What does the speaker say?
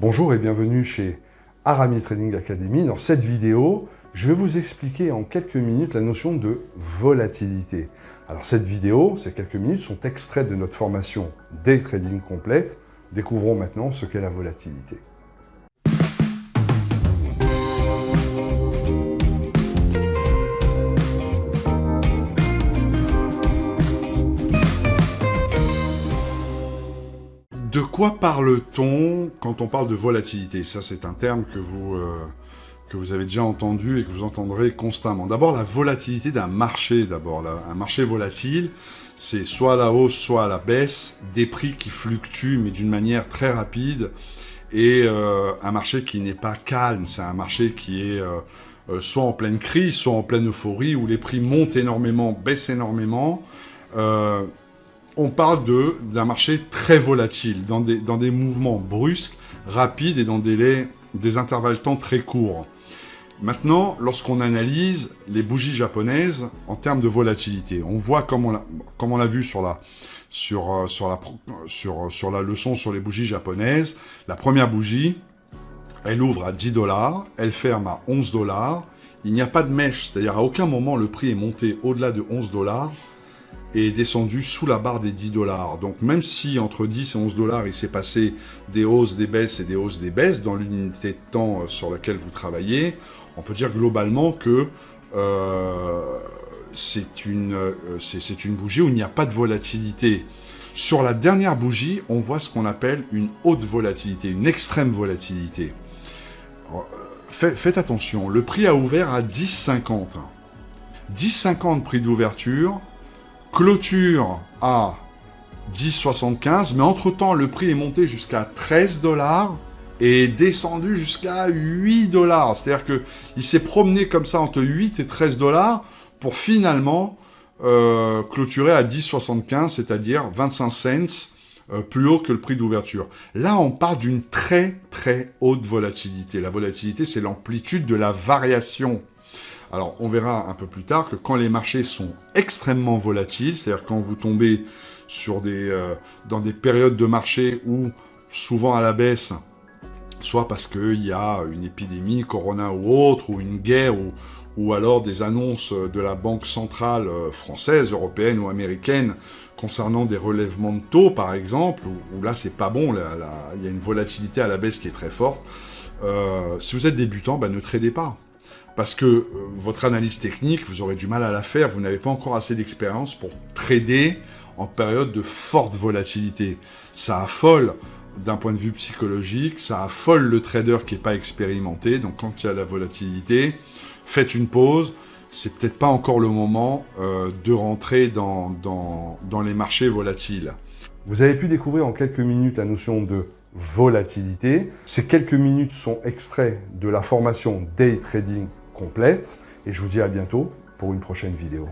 Bonjour et bienvenue chez Aramis Trading Academy. Dans cette vidéo, je vais vous expliquer en quelques minutes la notion de volatilité. Alors cette vidéo, ces quelques minutes sont extraites de notre formation Day Trading complète. Découvrons maintenant ce qu'est la volatilité. De quoi parle-t-on quand on parle de volatilité? Ça, c'est un terme que vous avez déjà entendu et que vous entendrez constamment. D'abord, la volatilité d'un marché. Un marché volatile, c'est soit à la hausse, soit à la baisse, des prix qui fluctuent, mais d'une manière très rapide, et un marché qui n'est pas calme. C'est un marché qui est soit en pleine crise, soit en pleine euphorie, où les prix montent énormément, baissent énormément. On parle d'un marché très volatile, dans des mouvements brusques, rapides et dans des intervalles de temps très courts. Maintenant, lorsqu'on analyse les bougies japonaises en termes de volatilité, on voit comme on l'a vu sur la leçon sur les bougies japonaises, la première bougie, elle ouvre à 10 $, elle ferme à 11 $, il n'y a pas de mèche, c'est-à-dire à aucun moment le prix est monté au-delà de 11 $ et est descendu sous la barre des 10 $. Donc même si entre 10 et 11 $, il s'est passé des hausses, des baisses et des hausses, des baisses dans l'unité de temps sur laquelle vous travaillez, on peut dire globalement que c'est une bougie où il n'y a pas de volatilité. Sur la dernière bougie, on voit ce qu'on appelle une haute volatilité, une extrême volatilité. Faites attention, le prix a ouvert à 10,50. 10,50 prix d'ouverture, clôture à 10,75, mais entre-temps, le prix est monté jusqu'à 13 $ et est descendu jusqu'à 8 $. C'est-à-dire qu'il s'est promené comme ça entre 8 et 13 $ pour finalement clôturer à 10,75, c'est-à-dire 25 cents plus haut que le prix d'ouverture. Là, on parle d'une très très haute volatilité. La volatilité, c'est l'amplitude de la variation. Alors, on verra un peu plus tard que quand les marchés sont extrêmement volatiles, c'est-à-dire quand vous tombez dans des périodes de marché où, souvent à la baisse, soit parce qu'il y a une épidémie, corona ou autre, ou une guerre, ou alors des annonces de la Banque centrale française, européenne ou américaine concernant des relèvements de taux, par exemple, où là, c'est pas bon, il y a une volatilité à la baisse qui est très forte. Si vous êtes débutant, ne tradez pas. Parce que votre analyse technique, vous aurez du mal à la faire, vous n'avez pas encore assez d'expérience pour trader en période de forte volatilité. Ça affole d'un point de vue psychologique, ça affole le trader qui n'est pas expérimenté, donc quand il y a la volatilité, faites une pause, c'est peut-être pas encore le moment de rentrer dans les marchés volatiles. Vous avez pu découvrir en quelques minutes la notion de volatilité. Ces quelques minutes sont extraits de la formation Day Trading complète et je vous dis à bientôt pour une prochaine vidéo.